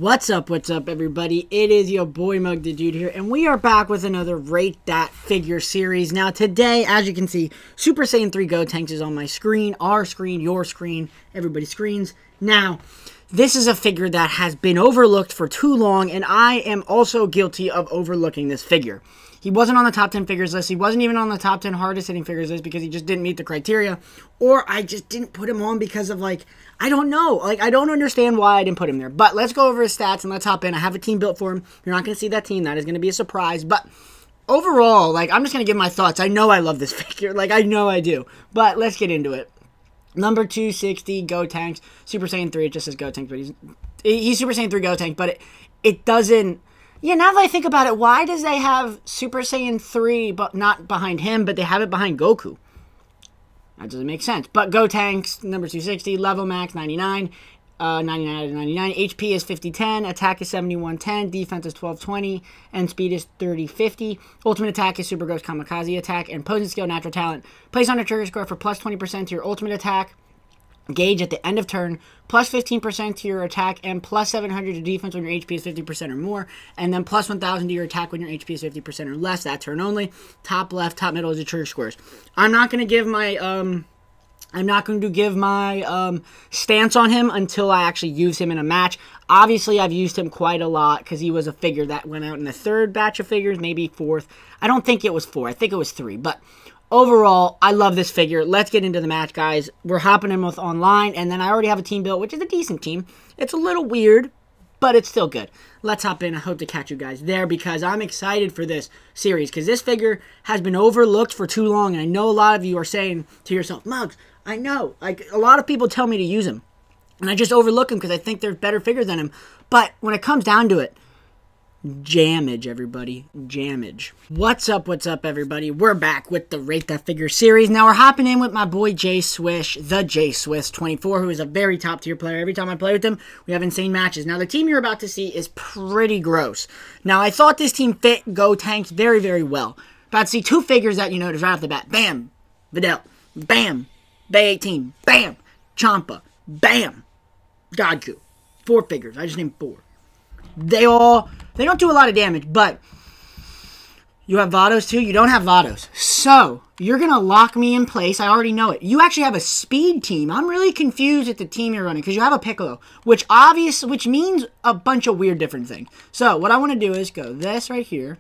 What's up, everybody? It is your boy Mugthadude here, and we are back with another Rate That Figure series. Now, today, as you can see, Super Saiyan 3 Gotenks is on my screen, our screen, your screen, everybody's screens. Now, this is a figure that has been overlooked for too long, and I am also guilty of overlooking this figure. He wasn't on the top 10 figures list. He wasn't even on the top 10 hardest hitting figures list because he just didn't meet the criteria. Or I just didn't put him on because of, I don't know. I don't understand why I didn't put him there. But let's go over his stats and let's hop in. I have a team built for him. You're not going to see that team. That is going to be a surprise. But overall, I'm just going to give my thoughts. I know I love this figure. I know I do. But let's get into it. Number 260, Gotenks. Super Saiyan 3, it just says Gotenks, but he's Super Saiyan 3 Gotenks, but it doesn't... Yeah, now that I think about it, why does they have Super Saiyan 3 but not behind him, but they have it behind Goku? That doesn't make sense. But Gotenks, number 260, level max 99, 99 out of 99. HP is 5010, attack is 7110, defense is 1220, and speed is 3050. Ultimate attack is Super Ghost Kamikaze attack, and posing skill, natural talent. Place on a trigger score for plus 20% to your ultimate attack gauge at the end of turn, plus 15% to your attack, and plus 700 to defense when your HP is 50% or more, and then plus 1000 to your attack when your HP is 50% or less, that turn only. Top left, top middle is the trigger squares. I'm not going to give my stance on him until I actually use him in a match. Obviously, I've used him quite a lot because he was a figure that went out in the third batch of figures, maybe fourth. I don't think it was 4. I think it was 3, but overall, I love this figure. Let's get into the match, guys. We're hopping in with online, and then I already have a team built, which is a decent team. It's a little weird, but it's still good. Let's hop in. I hope to catch you guys there because I'm excited for this series because this figure has been overlooked for too long, and I know a lot of you are saying to yourself, Mugs, I know. A lot of people tell me to use him, and I just overlook him because I think there's better figures than him. But when it comes down to it, Jammage, everybody. Jammage. What's up, everybody? We're back with the Rate That Figure series. Now, we're hopping in with my boy J Swish, the J Swish 24, who is a very top-tier player. Every time I play with him, we have insane matches. Now, the team you're about to see is pretty gross. Now, I thought this team fit Gotenks very, very well. About to see two figures that you notice right off the bat. Bam! Videl. Bam! Bay 18. Bam! Champa. Bam! Godku. 4 figures. I just named 4. They don't do a lot of damage, but you have Vados too? You don't have Vados. So, you're going to lock me in place. I already know it. You actually have a speed team. I'm really confused at the team you're running because you have a Piccolo, which means a bunch of weird different things. So, what I want to do is go this right here.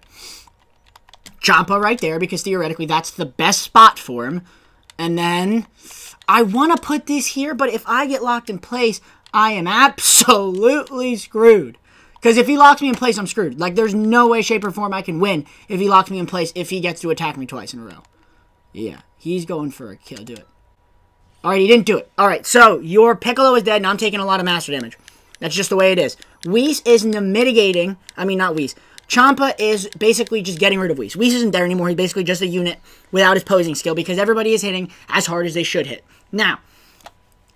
Champa right there because theoretically that's the best spot for him. And then I want to put this here, but if I get locked in place, I am absolutely screwed. Because if he locks me in place, I'm screwed. There's no way, shape, or form I can win if he locks me in place if he gets to attack me twice in a row. Yeah, he's going for a kill. Do it. Alright, he didn't do it. Alright, so your Piccolo is dead, and I'm taking a lot of master damage. That's just the way it is. Whis is mitigating. I mean, not Whis. Champa is basically just getting rid of Whis. Whis isn't there anymore. He's basically just a unit without his posing skill because everybody is hitting as hard as they should hit. Now,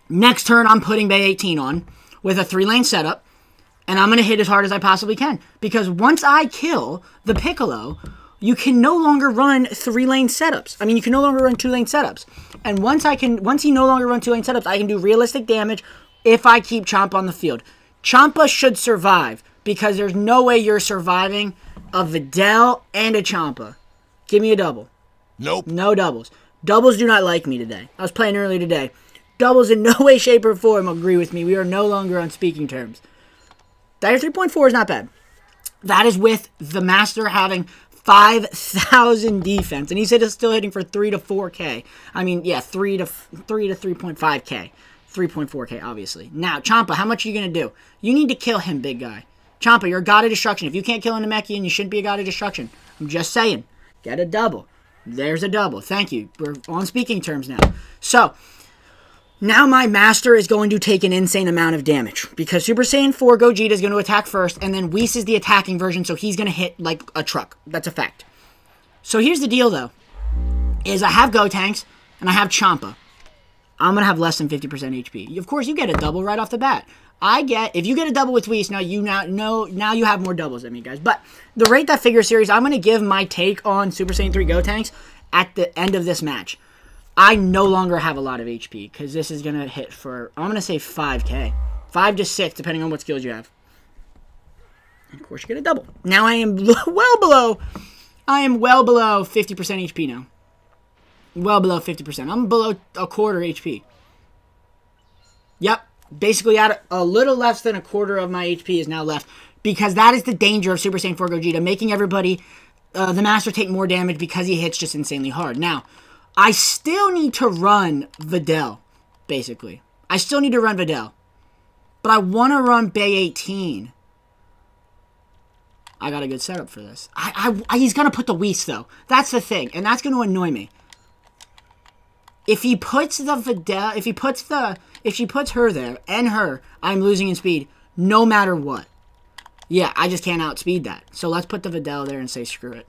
next turn, I'm putting Bay 18 on with a 3-lane setup. And I'm going to hit as hard as I possibly can. Because once I kill the Piccolo, you can no longer run 3-lane setups. I mean, you can no longer run 2-lane setups. And once he no longer runs 2-lane setups, I can do realistic damage if I keep Champa on the field. Champa should survive. Because there's no way you're surviving a Videl and a Champa. Give me a double. Nope. No doubles. Doubles do not like me today. I was playing earlier today. Doubles in no way, shape, or form agree with me. We are no longer on speaking terms. That 3.4 is not bad. That is with the Master having 5,000 defense. And he said it's still hitting for 3 to 4K. I mean, yeah, 3 to 3.5K. 3.4K, obviously. Now, Champa, how much are you going to do? You need to kill him, big guy. Champa, you're a god of destruction. If you can't kill a Namekian, you shouldn't be a god of destruction. I'm just saying. Get a double. There's a double. Thank you. We're on speaking terms now. So, now my Master is going to take an insane amount of damage. Because Super Saiyan 4 Gogeta is going to attack first, and then Whis is the attacking version, so he's going to hit like a truck. That's a fact. So here's the deal, though. Is I have Gotenks, and I have Champa. I'm going to have less than 50% HP. Of course, you get a double right off the bat. If you get a double with Whis, now you have more doubles than me, guys. But the Rate That Figure series, I'm going to give my take on Super Saiyan 3 Gotenks at the end of this match. I no longer have a lot of HP because this is going to hit for, I'm going to say 5K. 5 to 6, depending on what skills you have. Of course, you get a double. Now I am well below 50% HP now. Well below 50%. I'm below a quarter HP. Yep. Basically, at a little less than a quarter of my HP is now left. Because that is the danger of Super Saiyan 4 Gogeta. Making everybody, the Master, take more damage because he hits just insanely hard. Now, I still need to run Videl, basically. I still need to run Videl. But I want to run Bay 18. I got a good setup for this. He's going to put the Whis, though. That's the thing. And that's going to annoy me. If he puts the Videl, if she puts her there, and her, I'm losing in speed, no matter what. Yeah, I just can't outspeed that. So let's put the Videl there and say screw it.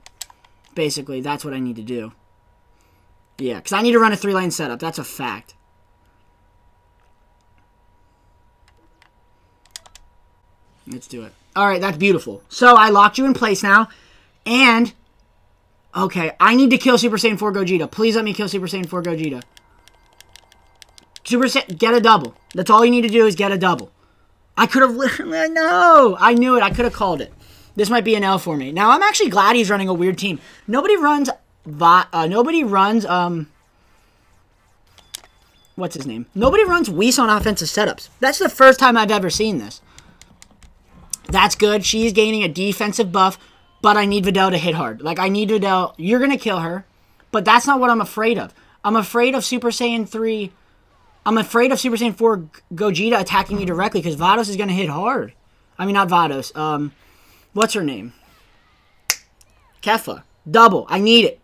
Basically, that's what I need to do. Yeah, because I need to run a 3-lane setup. That's a fact. Let's do it. Alright, that's beautiful. So I locked you in place now. And, okay, I need to kill Super Saiyan 4 Gogeta. Please let me kill Super Saiyan 4 Gogeta. Get a double. That's all you need to do is get a double. I could have literally, no, I knew it. I could have called it. This might be an L for me. Now, I'm actually glad he's running a weird team. Nobody runs, what's his name? Nobody runs Whis on offensive setups. That's the first time I've ever seen this. That's good. She's gaining a defensive buff, but I need Videl to hit hard. Like, I need Videl. You're going to kill her, but that's not what I'm afraid of. I'm afraid of Super Saiyan 3. I'm afraid of Super Saiyan 4 Gogeta attacking me directly because Vados is going to hit hard. I mean, not Vados. What's her name? Kefla. Double. I need it.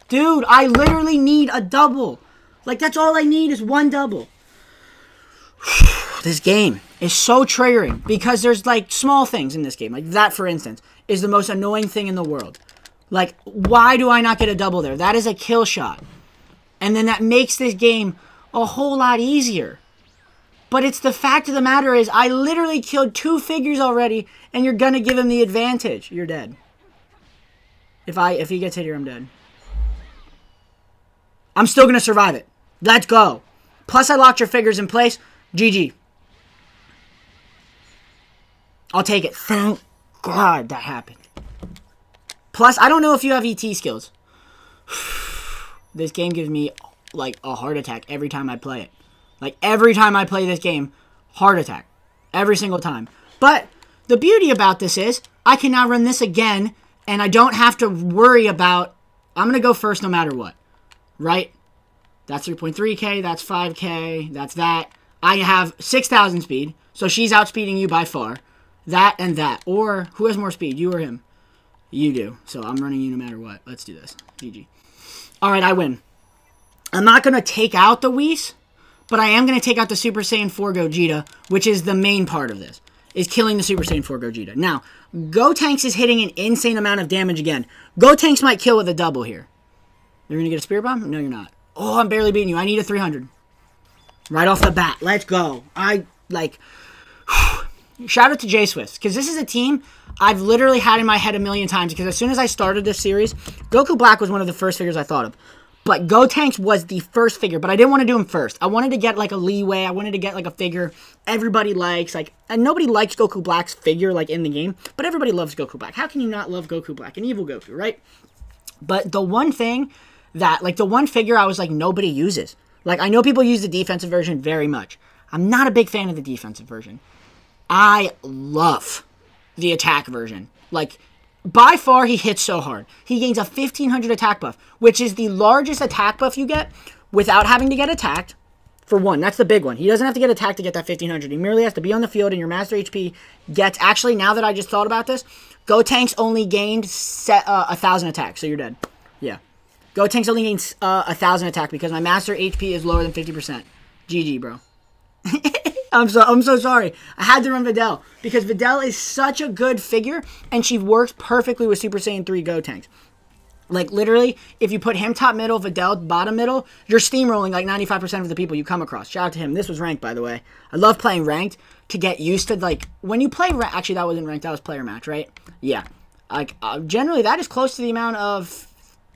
Dude, I literally need a double. Like, that's all I need is one double. This game is so triggering because there's, like, small things in this game. Like, that, for instance, is the most annoying thing in the world. Like, why do I not get a double there? That is a kill shot. And then that makes this game a whole lot easier. But it's the fact of the matter is I literally killed 2 figures already and you're gonna give him the advantage. You're dead. If he gets hit here, I'm dead. I'm still gonna survive it. Let's go. Plus I locked your figures in place. GG. I'll take it. Thank God that happened. Plus, I don't know if you have ET skills. This game gives me like a heart attack every time I play it. Like every time I play this game, heart attack. Every single time. But the beauty about this is I can now run this again and I don't have to worry about, I'm going to go first no matter what. Right? That's 3.3k, that's 5k, that's that. I have 6,000 speed, so she's outspeeding you by far. That and that. Or who has more speed, you or him? You do. So I'm running you no matter what. Let's do this. GG. Alright, I win. I'm not going to take out the Whis, but I am going to take out the Super Saiyan 4 Gogeta, which is the main part of this, is killing the Super Saiyan 4 Gogeta. Now, Gotenks is hitting an insane amount of damage again. Gotenks might kill with a double here. You're going to get a Spirit Bomb? No, you're not. Oh, I'm barely beating you. I need a 300. Right off the bat. Let's go. Shout out to J-Swift, because this is a team I've literally had in my head a million times, because as soon as I started this series, Goku Black was one of the first figures I thought of. But Gotenks was the first figure, but I didn't want to do him first. I wanted to get, like, a leeway. I wanted to get, like, a figure everybody likes. Like, and nobody likes Goku Black's figure, like, in the game, but everybody loves Goku Black. How can you not love Goku Black? An evil Goku, right? But the one thing that, like, the one figure I was like, nobody uses. Like, I know people use the defensive version very much. I'm not a big fan of the defensive version. I love the attack version. Like, by far, he hits so hard. He gains a 1500 attack buff, which is the largest attack buff you get without having to get attacked. For one, that's the big one. He doesn't have to get attacked to get that 1500. He merely has to be on the field, and your master HP gets... Actually, now that I just thought about this, Gotenks only gained 1,000 attack, so you're dead. Yeah. Gotenks only gains 1,000 attack because my master HP is lower than 50%. GG, bro. I'm so sorry. I had to run Videl because Videl is such a good figure and she works perfectly with Super Saiyan 3 Gotenks. Like, literally, if you put him top middle, Videl bottom middle, you're steamrolling like 95% of the people you come across. Shout out to him. This was ranked, by the way. I love playing ranked to get used to, like, when you play actually, that wasn't ranked. That was player match, right? Yeah. Like, generally, that is close to the amount of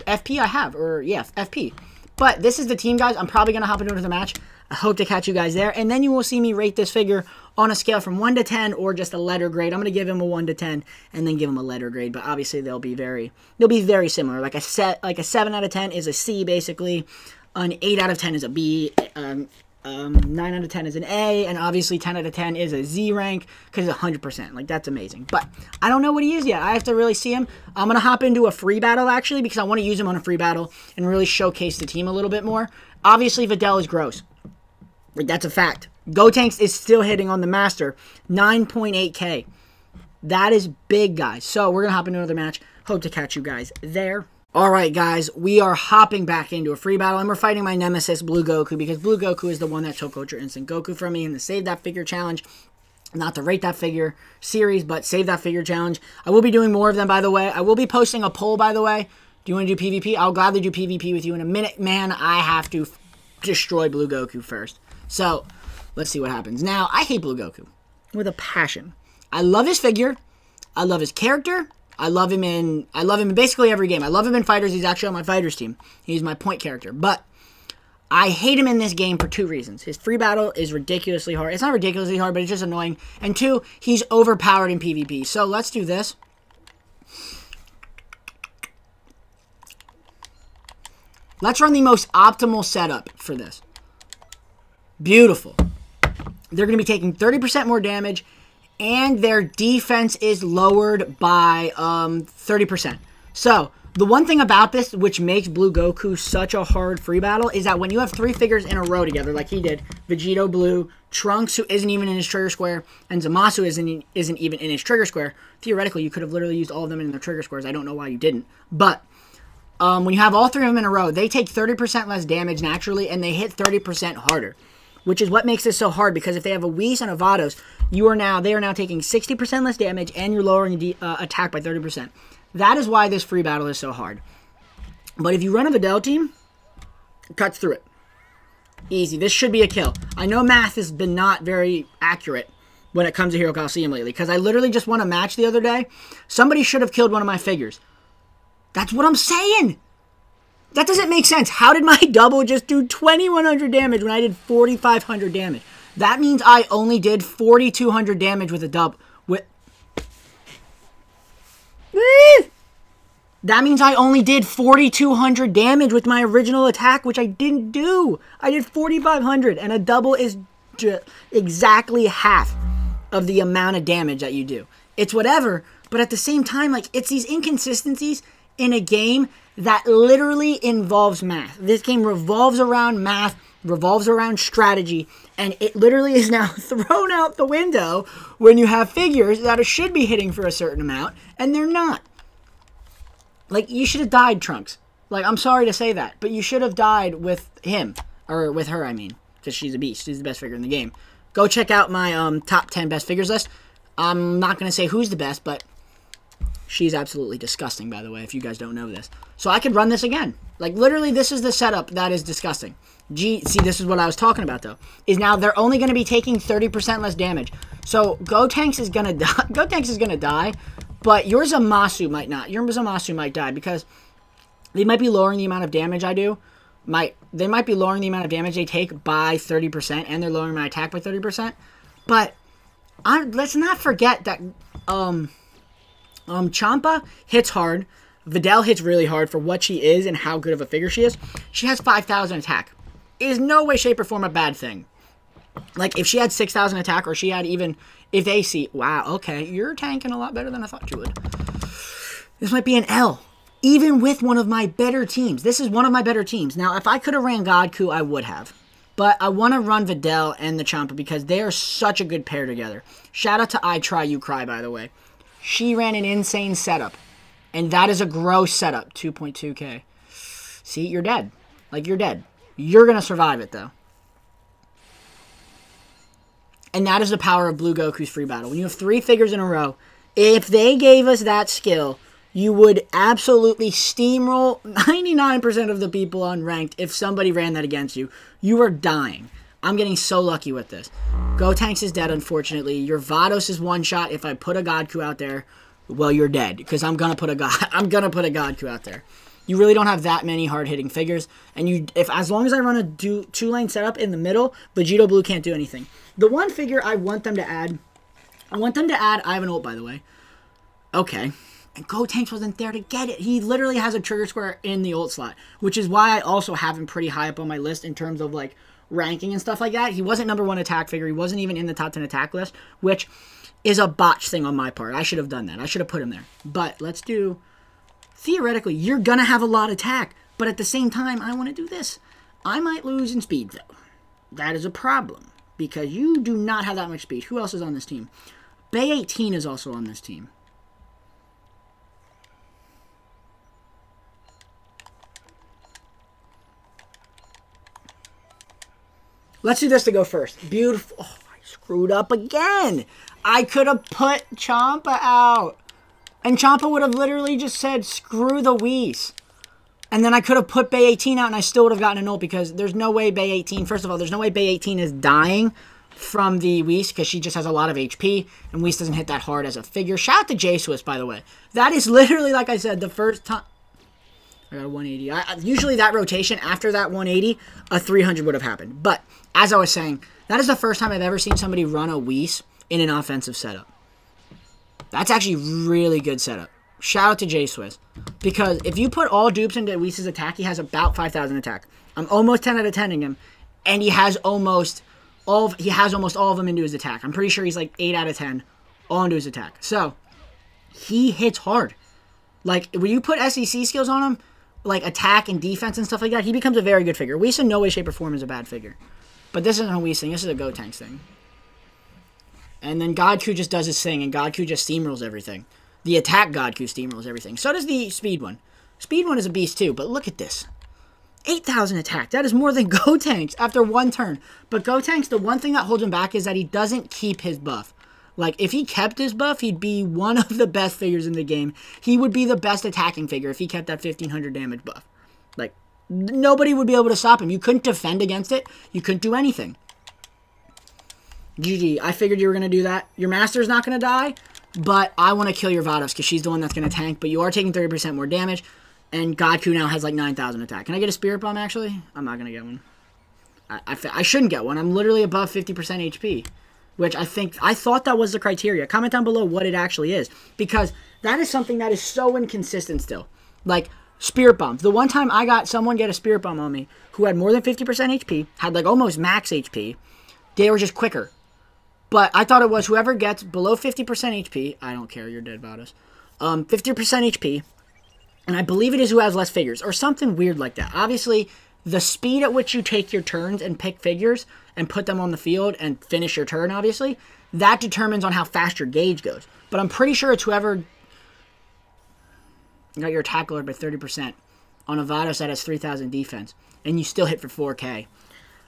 FP I have. Or, yeah, FP. But this is the team, guys. I'm probably going to hop into the match. I hope to catch you guys there. And then you will see me rate this figure on a scale from 1 to 10 or just a letter grade. I'm going to give him a 1 to 10 and then give him a letter grade, but obviously they'll be very similar. Like a 7 out of 10 is a C basically. An 8 out of 10 is a B. 9 out of 10 is an A, and obviously 10 out of 10 is a Z rank because it's 100%. Like, that's amazing. But I don't know what he is yet. I have to really see him. I'm going to hop into a free battle, actually, because I want to use him on a free battle and really showcase the team a little bit more. Obviously, Videl is gross. Like, that's a fact. Gotenks is still hitting on the Master. 9.8K. That is big, guys. So, we're going to hop into another match. Hope to catch you guys there. Alright guys, we are hopping back into a free battle, and we're fighting my nemesis, Blue Goku, because Blue Goku is the one that took Ultra Instant Goku from me in the Save That Figure Challenge. Not the Rate That Figure series, but Save That Figure Challenge. I will be doing more of them, by the way. I will be posting a poll, by the way. Do you want to do PvP? I'll gladly do PvP with you in a minute. Man, I have to destroy Blue Goku first. So, let's see what happens. Now, I hate Blue Goku with a passion. I love his figure. I love his character. I love him in basically every game. I love him in Fighters. He's actually on my Fighters team. He's my point character. But I hate him in this game for 2 reasons. His free battle is ridiculously hard. It's not ridiculously hard, but it's just annoying. And 2, he's overpowered in PvP. So let's do this. Let's run the most optimal setup for this. Beautiful. They're going to be taking 30% more damage, and their defense is lowered by 30%. So, the one thing about this, which makes Blue Goku such a hard free battle, is that when you have 3 figures in a row together, like he did, Vegito Blue, Trunks, who isn't even in his trigger square, and Zamasu isn't even in his trigger square, theoretically, you could have literally used all of them in their trigger squares. I don't know why you didn't. But, when you have all 3 of them in a row, they take 30% less damage naturally, and they hit 30% harder. Which is what makes this so hard, because if they have a Whis and a Vados, they are now taking 60% less damage, and you're lowering the attack by 30%. That is why this free battle is so hard. But if you run a Videl team, it cuts through it. Easy. This should be a kill. I know math has been not very accurate when it comes to Hero Colosseum lately, because I literally just won a match the other day. Somebody should have killed one of my figures. That's what I'm saying! That doesn't make sense. How did my double just do 2,100 damage when I did 4,500 damage? That means I only did 4,200 damage with a double. That means I only did 4,200 damage with my original attack, which I didn't do. I did 4,500, and a double is exactly half of the amount of damage that you do. It's whatever, but at the same time, like, it's these inconsistencies in a game that literally involves math. This game revolves around math, revolves around strategy, and it literally is now thrown out the window when you have figures that should be hitting for a certain amount, and they're not. Like, you should have died, Trunks. Like, I'm sorry to say that, but you should have died with him. Or with her, I mean. Because she's a beast. She's the best figure in the game. Go check out my top 10 best figures list. I'm not going to say who's the best, but she's absolutely disgusting, by the way, if you guys don't know this. So I could run this again. Like, literally, this is the setup that is disgusting. See, this is what I was talking about, though. Is now they're only going to be taking 30% less damage. So Gotenks is going to die. Gotenks is going to die, but your Zamasu might not. Your Zamasu might die because they might be lowering the amount of damage I do. They might be lowering the amount of damage they take by 30%, and they're lowering my attack by 30%. But let's not forget that Champa hits hard. Videl hits really hard for what she is and how good of a figure she is. She has 5,000 attack. It is no way, shape, or form a bad thing. Like, if she had 6,000 attack, or she had even, if they see, wow, okay, you're tanking a lot better than I thought you would. This might be an L. Even with one of my better teams. This is one of my better teams. Now, if I could have ran Godku, I would have. But I want to run Videl and the Champa because they are such a good pair together. Shout out to I Try You Cry, by the way. She ran an insane setup. And that is a gross setup. 2.2k. See, you're dead. Like, you're dead. You're going to survive it, though. And that is the power of Blue Goku's free battle. When you have 3 figures in a row, if they gave us that skill, you would absolutely steamroll 99% of the people on ranked if somebody ran that against you. You are dying. I'm getting so lucky with this. Gotenks is dead, unfortunately. Your Vados is one shot. If I put a Godku out there, well, you're dead. Because I'm gonna put a Godku out there. You really don't have that many hard-hitting figures. And as long as I run a two-lane setup in the middle, Vegito Blue can't do anything. The one figure I want them to add, I have an ult, by the way. Okay. And Gotenks wasn't there to get it. He literally has a trigger square in the ult slot, which is why I also have him pretty high up on my list in terms of, like, ranking and stuff like that. He wasn't #1 attack figure. He wasn't even in the top 10 attack list, which is a botch thing on my part. I should have done that. I should have put him there. But let's do... Theoretically, you're going to have a lot of attack, but at the same time, I want to do this. I might lose in speed, though. That is a problem, because you do not have that much speed. Who else is on this team? Bay 18 is also on this team. Let's do this to go first. Beautiful. Oh, I screwed up again. I could have put Champa out. And Champa would have literally just said, screw the Whis. And then I could have put Bay 18 out and I still would have gotten an ult because there's no way Bay 18, first of all, there's no way Bay 18 is dying from the Whis because she just has a lot of HP and Whis doesn't hit that hard as a figure. Shout out to J-Swiss, by the way. That is literally, like I said, the first time... I got a 180. Usually that rotation, after that 180, a 300 would have happened. But, as I was saying, that is the first time I've ever seen somebody run a Whis in an offensive setup. That's actually really good setup. Shout out to J-Swiss. Because if you put all dupes into Whis' attack, he has about 5,000 attack. I'm almost 10 out of 10ing him. And he has almost all of them into his attack. I'm pretty sure he's like 8 out of 10 all into his attack. So, he hits hard. Like, when you put SEC skills on him, like attack and defense and stuff like that, he becomes a very good figure. Whis in no way, shape, or form is a bad figure. But this isn't a Whis thing. This is a Gotenks thing. And then Godku just does his thing, and Godku just steamrolls everything. The attack Godku steamrolls everything. So does the speed one. Speed one is a beast too, but look at this. 8,000 attack. That is more than Gotenks after one turn. But Gotenks, the one thing that holds him back is that he doesn't keep his buff. Like, if he kept his buff, he'd be one of the best figures in the game. He would be the best attacking figure if he kept that 1,500 damage buff. Like, nobody would be able to stop him. You couldn't defend against it. You couldn't do anything. GG. I figured you were going to do that. Your master's not going to die, but I want to kill your Vados because she's the one that's going to tank, but you are taking 30% more damage, and Godku now has like 9,000 attack. Can I get a Spirit Bomb, actually? I'm not going to get one. I shouldn't get one. I'm literally above 50% HP. Which I thought that was the criteria. Comment down below what it actually is. Because that is something that is so inconsistent still. Like, Spirit Bombs. The one time I got someone get a Spirit Bomb on me who had more than 50% HP, had like almost max HP, they were just quicker. But I thought it was whoever gets below 50% HP, I don't care, you're dead, Vados, 50% HP, and I believe it is who has less figures, or something weird like that. Obviously, the speed at which you take your turns and pick figures and put them on the field and finish your turn, obviously, that determines on how fast your gauge goes. But I'm pretty sure it's whoever got your attack lowered by 30% on a Vados that has 3,000 defense, and you still hit for 4K.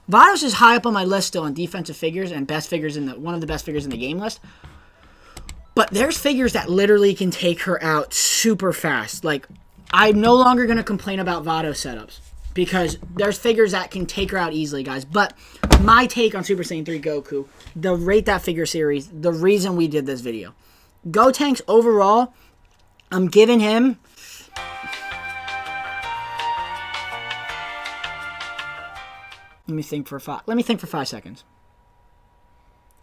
Vados is high up on my list still on defensive figures and best figures in one of the best figures in the game list. But there's figures that literally can take her out super fast. Like, I'm no longer going to complain about Vados setups. Because there's figures that can take her out easily, guys. But my take on Super Saiyan 3 Goku, the Rate That Figure series, the reason we did this video. Gotenks, overall, I'm giving him... Let me think for 5 seconds.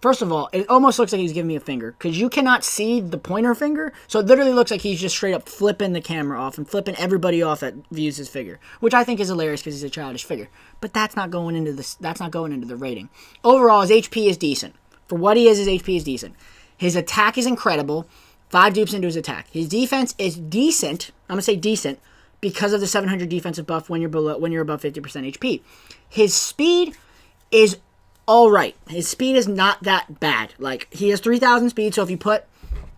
First of all, it almost looks like he's giving me a finger. Because you cannot see the pointer finger. So it literally looks like he's just straight up flipping the camera off. And flipping everybody off that views his figure. Which I think is hilarious because he's a childish figure. But that's not going into the rating. Overall, his HP is decent. For what he is, his HP is decent. His attack is incredible. 5 dupes into his attack. His defense is decent. I'm going to say decent. Because of the 700 defensive buff when you're above 50% HP. His speed is alright. His speed is not that bad. Like, he has 3,000 speed, so if you put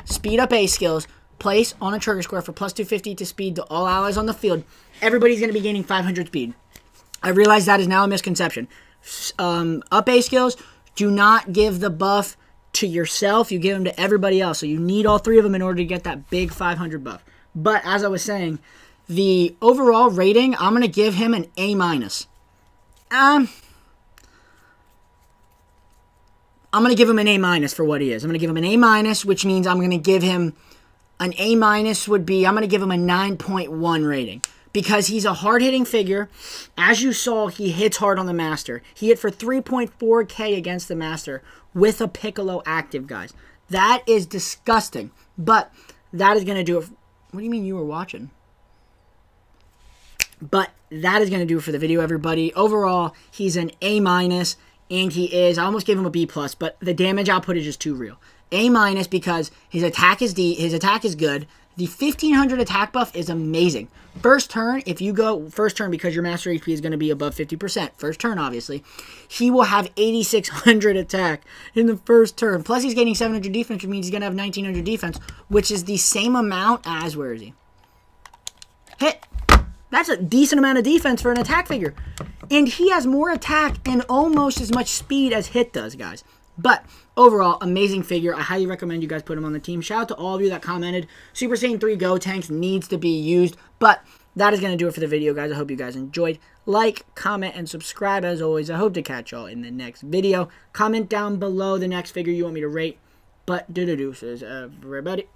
speed up A skills, place on a trigger square for plus 250 to speed to all allies on the field, everybody's going to be gaining 500 speed. I realize that is now a misconception. Up A skills, do not give the buff to yourself. You give them to everybody else. So you need all 3 of them in order to get that big 500 buff. But as I was saying, the overall rating, I'm going to give him an A-. I'm going to give him an A- for what he is. I'm going to give him an A-, which means I'm going to give him an A- would be, I'm going to give him a 9.1 rating. because he's a hard-hitting figure. As you saw, he hits hard on the Master. He hit for 3.4K against the Master with a Piccolo active, guys. That is disgusting. But that is going to do it. What do you mean you were watching? But that is going to do it for the video, everybody. Overall, he's an A-, and he is, I almost gave him a B+, but the damage output is just too real. A- because his attack is good. The 1500 attack buff is amazing. First turn, if you go first turn, because your master HP is going to be above 50%, first turn obviously, he will have 8600 attack in the first turn. Plus he's getting 700 defense, which means he's going to have 1900 defense, which is the same amount as, where is he? Hit. That's a decent amount of defense for an attack figure. And he has more attack and almost as much speed as Hit does, guys. But overall, amazing figure. I highly recommend you guys put him on the team. Shout out to all of you that commented. Super Saiyan 3 Gotenks needs to be used. But that is going to do it for the video, guys. I hope you guys enjoyed. Like, comment, and subscribe as always. I hope to catch y'all in the next video. Comment down below the next figure you want me to rate. But deuces, everybody.